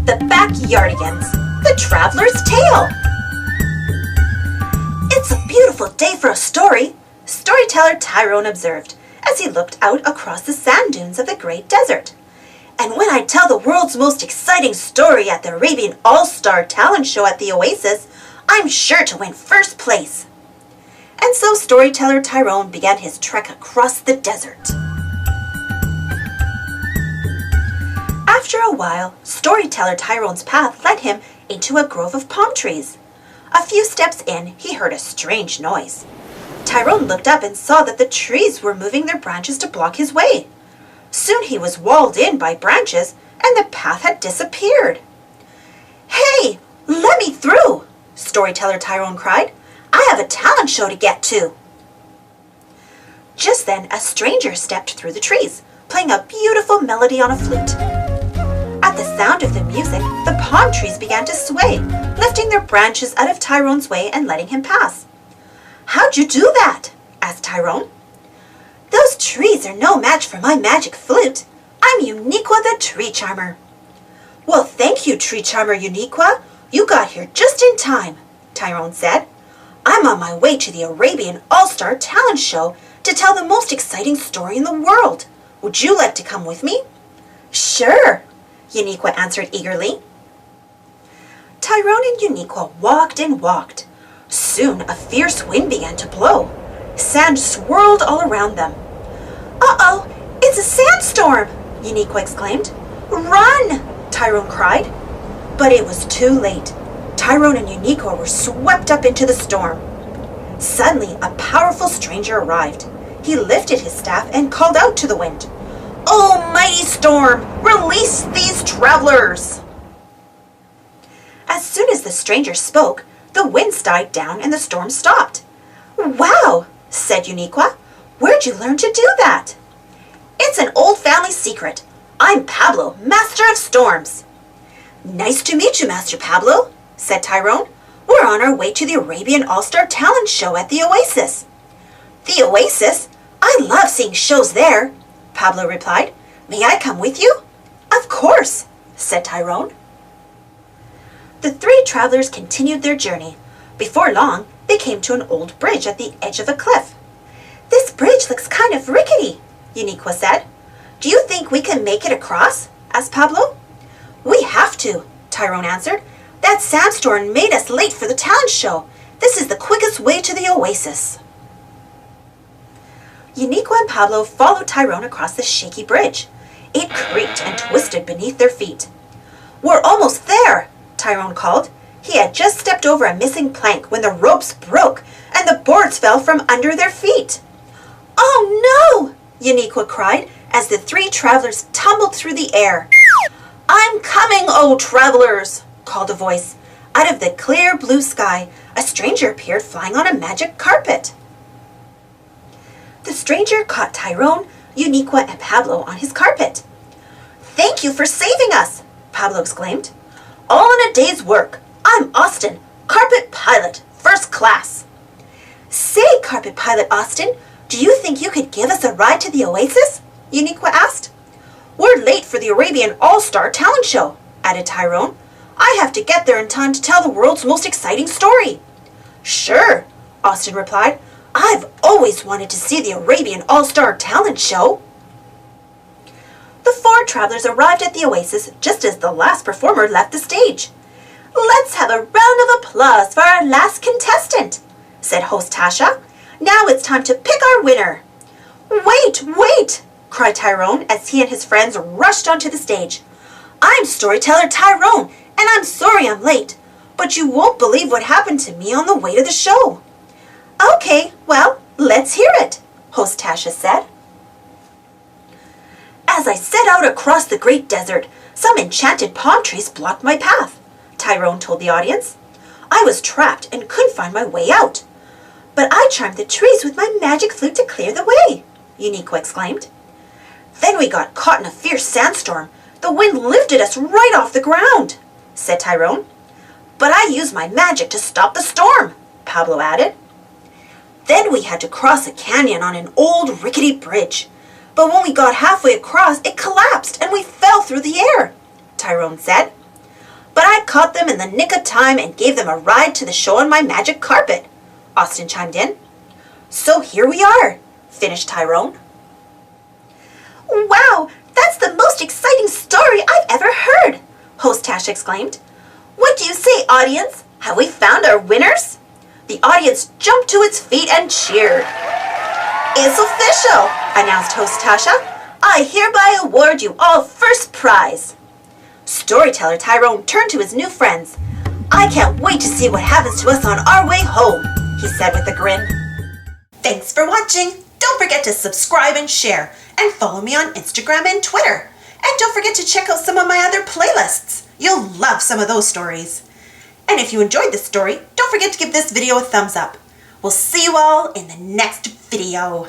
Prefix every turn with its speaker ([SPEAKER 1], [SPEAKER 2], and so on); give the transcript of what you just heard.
[SPEAKER 1] The Backyardigans, the Traveler's Tale. It's a beautiful day for a story, storyteller Tyrone observed as he looked out across the sand dunes of the great desert. And when I tell the world's most exciting story at the Arabian All-Star Talent Show at the Oasis, I'm sure to win first place. And so storyteller Tyrone began his trek across the desert. After a while, storyteller Tyrone's path led him into a grove of palm trees. A few steps in, he heard a strange noise. Tyrone looked up and saw that the trees were moving their branches to block his way. Soon he was walled in by branches, and the path had disappeared. "Hey, let me through!" storyteller Tyrone cried. "I have a talent show to get to." Just then, a stranger stepped through the trees, playing a beautiful melody on a flute. At the sound of the music, the palm trees began to sway, lifting their branches out of Tyrone's way and letting him pass. "How'd you do that?" asked Tyrone. "Those trees are no match for my magic flute. I'm Uniqua the Tree Charmer." "Well, thank you, Tree Charmer Uniqua. You got here just in time," Tyrone said. "I'm on my way to the Arabian All-Star Talent Show to tell the most exciting story in the world. Would you like to come with me?" "Sure," Uniqua answered eagerly. Tyrone and Uniqua walked and walked. Soon a fierce wind began to blow. Sand swirled all around them. "Uh-oh, it's a sandstorm!" Uniqua exclaimed. "Run!" Tyrone cried. But it was too late. Tyrone and Uniqua were swept up into the storm. Suddenly, a powerful stranger arrived. He lifted his staff and called out to the wind, "Oh, mighty storm, release these travelers!" As soon as the stranger spoke, the winds died down and the storm stopped. "Wow," said Uniqua. "Where'd you learn to do that?" "It's an old family secret. I'm Pablo, Master of Storms." "Nice to meet you, Master Pablo," said Tyrone. "We're on our way to the Arabian All-Star Talent Show at the Oasis." "The Oasis? I love seeing shows there," Pablo replied. "May I come with you?" "Of course," said Tyrone. The three travelers continued their journey. Before long, they came to an old bridge at the edge of a cliff. "This bridge looks kind of rickety," Uniqua said. "Do you think we can make it across?" asked Pablo. "We have to," Tyrone answered. "That sandstorm made us late for the talent show. This is the quickest way to the Oasis." Uniqua and Pablo followed Tyrone across the shaky bridge. It creaked and twisted beneath their feet. "We're almost there," Tyrone called. He had just stepped over a missing plank when the ropes broke and the boards fell from under their feet. "Oh no!" Uniqua cried as the three travelers tumbled through the air. "I'm coming, oh travelers!" called a voice. Out of the clear blue sky, a stranger appeared flying on a magic carpet. The stranger caught Tyrone, Uniqua, and Pablo on his carpet. "Thank you for saving us!" Pablo exclaimed. "All in a day's work. I'm Austin, Carpet Pilot, first class." "Say, Carpet Pilot Austin, do you think you could give us a ride to the Oasis?" Uniqua asked. "We're late for the Arabian All-Star Talent Show," added Tyrone. "I have to get there in time to tell the world's most exciting story." "Sure," Austin replied. "I've always wanted to see the Arabian All-Star Talent Show." The four travelers arrived at the Oasis just as the last performer left the stage. "Let's have a round of applause for our last contestant," said host Tasha. "Now it's time to pick our winner." "Wait, wait!" cried Tyrone as he and his friends rushed onto the stage. "I'm storyteller Tyrone, and I'm sorry I'm late, but you won't believe what happened to me on the way to the show." "Okay, well, let's hear it," host Tasha said. "As I set out across the great desert, some enchanted palm trees blocked my path," Tyrone told the audience. "I was trapped and couldn't find my way out. But I charmed the trees with my magic flute to clear the way," Uniqua exclaimed. "Then we got caught in a fierce sandstorm. The wind lifted us right off the ground," said Tyrone. "But I used my magic to stop the storm," Pablo added. "Then we had to cross a canyon on an old rickety bridge. But when we got halfway across, it collapsed and we fell through the air," Tyrone said. but I caught them in the nick of time and gave them a ride to the show on my magic carpet," Austin chimed in. "So here we are," finished Tyrone. "Wow, that's the most exciting story I've ever heard," host Tash exclaimed. "What do you say, audience? Have we found our winners?" The audience jumped to its feet and cheered. "It's official," announced host Tasha. "I hereby award you all first prize." Storyteller Tyrone turned to his new friends. "I can't wait to see what happens to us on our way home," he said with a grin. Thanks for watching. Don't forget to subscribe and share, and follow me on Instagram and Twitter. And don't forget to check out some of my other playlists. You'll love some of those stories. And if you enjoyed this story, don't forget to give this video a thumbs up. We'll see you all in the next video.